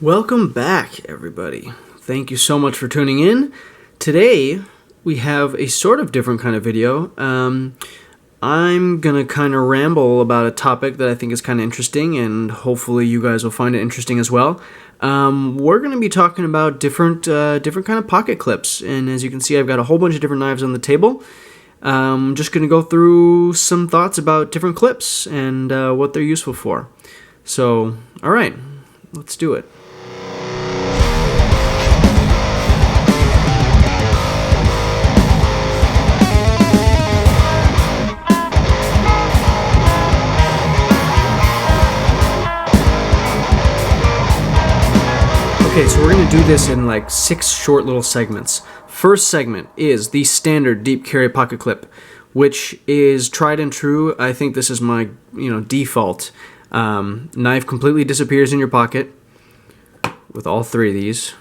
Welcome back, everybody. Thank you so much for tuning in. Today, we have a sort of different kind of video. I'm gonna kind of ramble about a topic that I think is kind of interesting, and hopefully you guys will find it interesting as well. We're gonna be talking about different kind of pocket clips, and as you can see, I've got a whole bunch of different knives on the table. I'm just gonna go through some thoughts about different clips and what they're useful for. So, all right, let's do it. Okay, so we're going to do this in like 6 short little segments. First segment is the standard deep carry pocket clip, which is tried and true. I think this is my default. Knife completely disappears in your pocket with all 3 of these.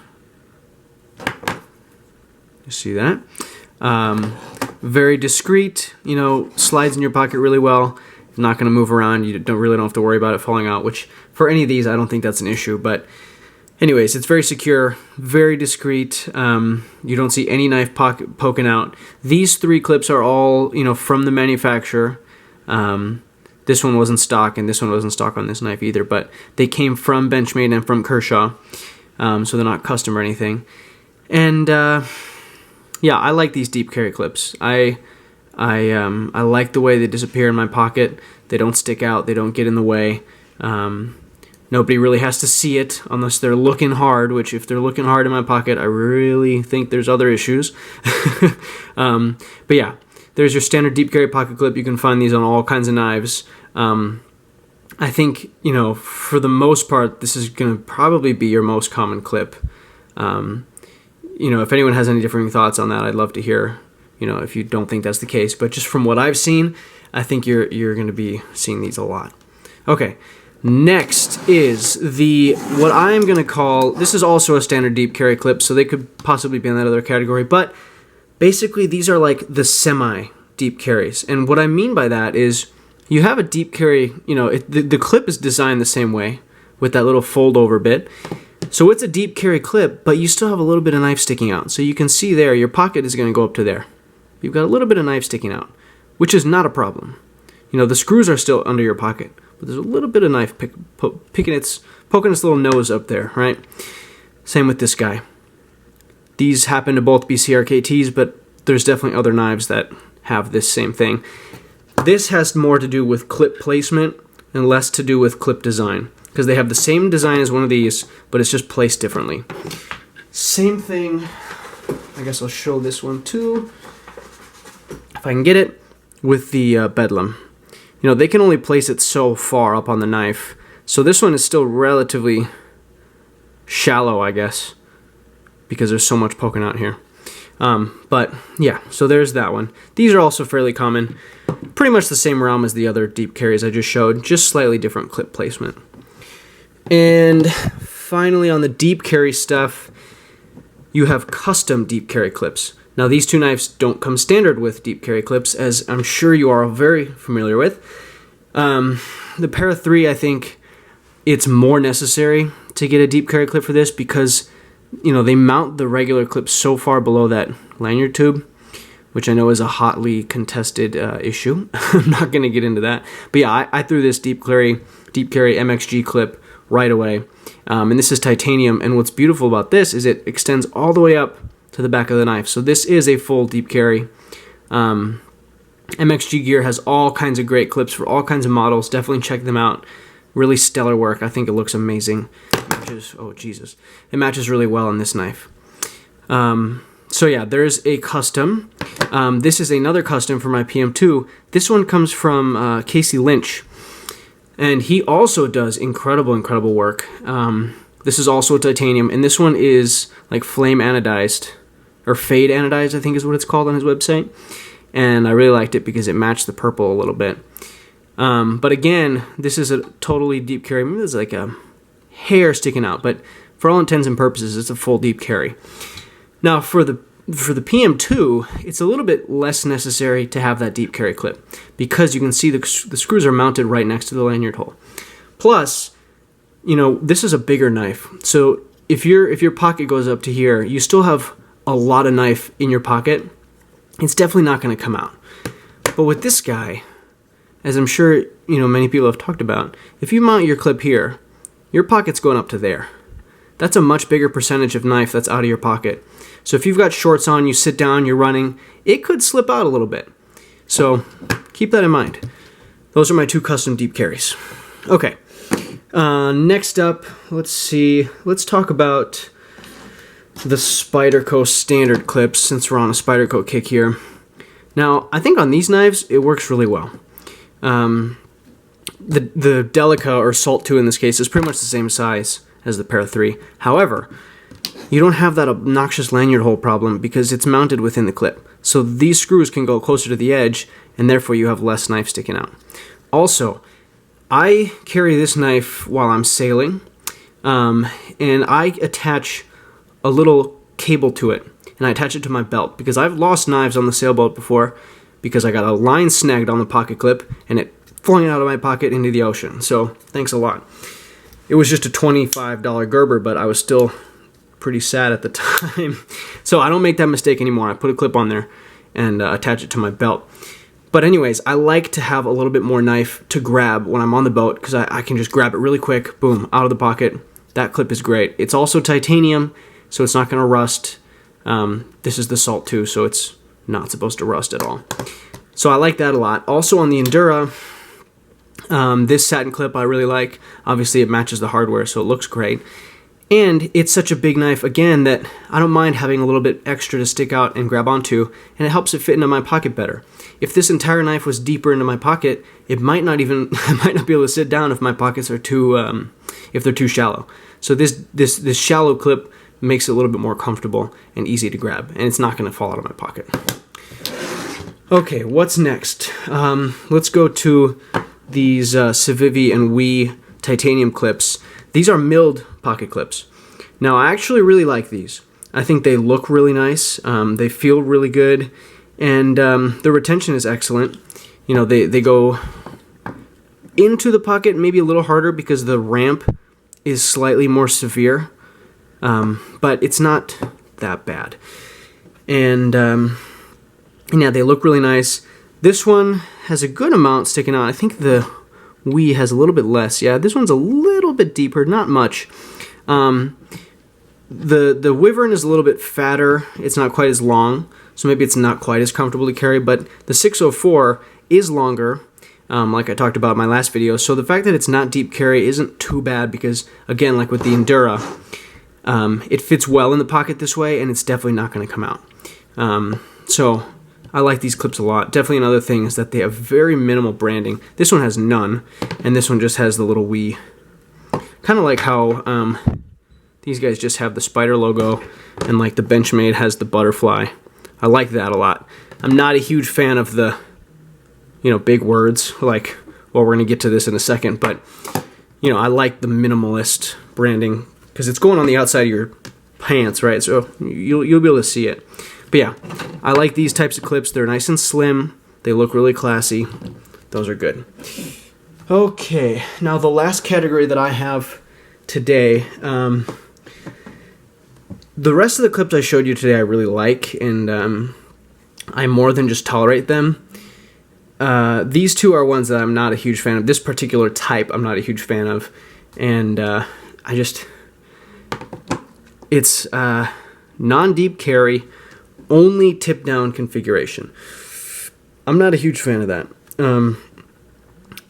You see that? Very discreet, slides in your pocket really well. Not going to move around. You don't have to worry about it falling out, which for any of these I don't think that's an issue, but anyways, it's very secure, very discreet. You don't see any knife poking out. These 3 clips are all, from the manufacturer. This one wasn't stock, and this one wasn't stock on this knife either, but they came from Benchmade and from Kershaw, so they're not custom or anything. And yeah, I like these deep carry clips. I like the way they disappear in my pocket. They don't stick out. They don't get in the way. Nobody really has to see it unless they're looking hard, which if they're looking hard in my pocket, I really think there's other issues. But yeah, there's your standard deep carry pocket clip. You can find these on all kinds of knives. I think, for the most part, this is going to probably be your most common clip. If anyone has any differing thoughts on that, I'd love to hear, if you don't think that's the case. But just from what I've seen, I think you're going to be seeing these a lot. Okay. Next is what I am going to call, this is also a standard deep carry clip, so they could possibly be in that other category, but basically these are like the semi-deep carries. And what I mean by that is you have a deep carry, the clip is designed the same way with that little fold over bit. So it's a deep carry clip, but you still have a little bit of knife sticking out. So you can see there, your pocket is going to go up to there. You've got a little bit of knife sticking out, which is not a problem. The screws are still under your pocket. But there's a little bit of knife poking its little nose up there, right? Same with this guy. These happen to both be CRKTs, but there's definitely other knives that have this same thing. This has more to do with clip placement and less to do with clip design, because they have the same design as one of these, but it's just placed differently. Same thing, I guess I'll show this one too, if I can get it, with the Bedlam. They can only place it so far up on the knife. So this one is still relatively shallow, I guess, because there's so much poking out here. But yeah, so there's that one. These are also fairly common. Pretty much the same realm as the other deep carries I just showed, just slightly different clip placement. And finally, on the deep carry stuff, you have custom deep carry clips. Now, these 2 knives don't come standard with deep carry clips, as I'm sure you are very familiar with. The Para 3, I think it's more necessary to get a deep carry clip for this because, they mount the regular clip so far below that lanyard tube, which I know is a hotly contested issue. I'm not going to get into that. But yeah, I threw this deep carry MXG clip right away. And this is titanium, and what's beautiful about this is it extends all the way up to the back of the knife. So this is a full deep carry. MXG Gear has all kinds of great clips for all kinds of models. Definitely check them out. Really stellar work. I think it looks amazing. It matches really well on this knife. So yeah, there's a custom. This is another custom for my PM2. This one comes from Casey Lynch, and he also does incredible work. This is also a titanium, and this one is like flame anodized, or fade anodized, I think is what it's called on his website. And I really liked it because it matched the purple a little bit. But again, this is a totally deep carry. Maybe there's like a hair sticking out, but for all intents and purposes, it's a full deep carry. Now, for the PM2, it's a little bit less necessary to have that deep carry clip because you can see the screws are mounted right next to the lanyard hole. Plus, you know, this is a bigger knife. So if your pocket goes up to here, you still have a lot of knife in your pocket. It's definitely not going to come out. But with this guy, as I'm sure, you know, many people have talked about, if you mount your clip here, your pocket's going up to there. That's a much bigger percentage of knife that's out of your pocket. So if you've got shorts on, you sit down, you're running, it could slip out a little bit. So keep that in mind. Those are my 2 custom deep carries. Okay. Next up, let's see. Let's talk about the Spyderco Standard clips, since we're on a Spyderco kick here. Now, I think on these knives, it works really well. The Delica, or Salt 2 in this case, is pretty much the same size as the Para 3. However, you don't have that obnoxious lanyard hole problem because it's mounted within the clip. So these screws can go closer to the edge, and therefore you have less knife sticking out. Also, I carry this knife while I'm sailing, and I attach a little cable to it, and I attach it to my belt, because I've lost knives on the sailboat before because I got a line snagged on the pocket clip, and it flung it out of my pocket into the ocean. So thanks a lot. It was just a $25 Gerber, but I was still pretty sad at the time. So I don't make that mistake anymore. I put a clip on there and attach it to my belt. But anyways, I like to have a little bit more knife to grab when I'm on the boat, because I can just grab it really quick, boom, out of the pocket. That clip is great. It's also titanium, so it's not going to rust. This is the Salt 2, so it's not supposed to rust at all. So I like that a lot. Also on the Endura, this satin clip I really like. Obviously it matches the hardware, so it looks great. And it's such a big knife, again, that I don't mind having a little bit extra to stick out and grab onto, and it helps it fit into my pocket better. If this entire knife was deeper into my pocket, it might not even, I might not be able to sit down if my pockets are too, if they're too shallow. So this shallow clip makes it a little bit more comfortable and easy to grab, and it's not going to fall out of my pocket. Okay, what's next? Let's go to these Civivi and Wii titanium clips. These are milled pocket clips. Now, I actually really like these. I think they look really nice. They feel really good, and the retention is excellent. You know, they go into the pocket maybe a little harder because the ramp is slightly more severe, but it's not that bad. And yeah, they look really nice. This one has a good amount sticking out. I think the Wii has a little bit less. Yeah, this one's a little bit deeper, not much. The Wyvern is a little bit fatter. It's not quite as long, so maybe it's not quite as comfortable to carry, but the 604 is longer, like I talked about in my last video, so the fact that it's not deep carry isn't too bad because, again, like with the Endura, it fits well in the pocket this way, and it's definitely not going to come out. So I like these clips a lot. Definitely another thing is that they have very minimal branding. This one has none, and this one just has the little Wii. Kind of like how these guys just have the Spyder logo, and like the Benchmade has the butterfly. I like that a lot. I'm not a huge fan of the, you know, big words, like, well, we're going to get to this in a second, but, you know, I like the minimalist branding, because it's going on the outside of your pants, right? So you'll be able to see it. But yeah, I like these types of clips. They're nice and slim. They look really classy. Those are good. Okay, now the last category that I have today, the rest of the clips I showed you today I really like, and I more than just tolerate them. These two are ones that I'm not a huge fan of. This particular type I'm not a huge fan of, and it's non-deep carry, only tip-down configuration. I'm not a huge fan of that.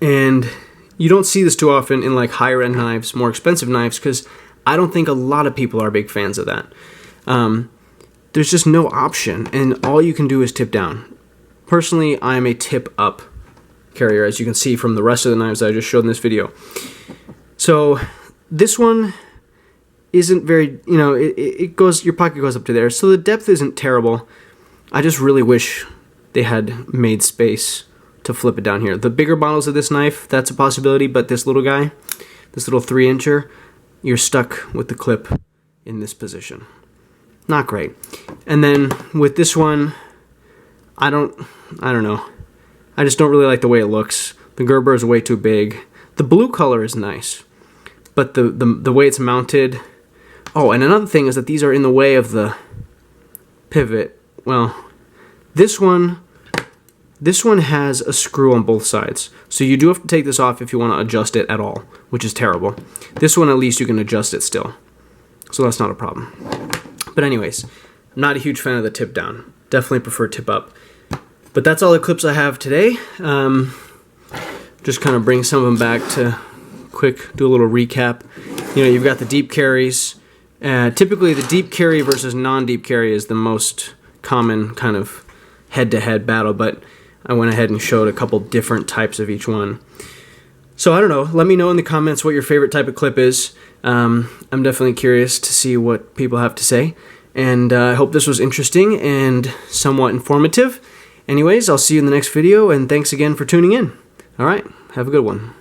And you don't see this too often in like higher-end knives, more expensive knives, because I don't think a lot of people are big fans of that. There's just no option, and all you can do is tip down. Personally, I'm a tip-up carrier, as you can see from the rest of the knives I just showed in this video. So this one isn't very, you know, it goes, your pocket goes up to there, so the depth isn't terrible. I just really wish they had made space to flip it down here. The bigger models of this knife, that's a possibility, but this little guy, this little 3-incher, you're stuck with the clip in this position. Not great. And then with this one, I don't know. I just don't really like the way it looks. The Gerber is way too big. The blue color is nice, but the way it's mounted. Oh, and another thing is that these are in the way of the pivot. Well, this one has a screw on both sides, so you do have to take this off if you want to adjust it at all, which is terrible. This one, at least you can adjust it still, so that's not a problem. But anyways, I'm not a huge fan of the tip down. Definitely prefer tip up. But that's all the clips I have today. Just kind of bring some of them back to do a little recap. You know, you've got the deep carries. Typically the deep carry versus non-deep carry is the most common kind of head-to-head battle, but I went ahead and showed a couple different types of each one. So I don't know, let me know in the comments what your favorite type of clip is. I'm definitely curious to see what people have to say, and I hope this was interesting and somewhat informative. Anyways, I'll see you in the next video, and thanks again for tuning in. Alright, have a good one.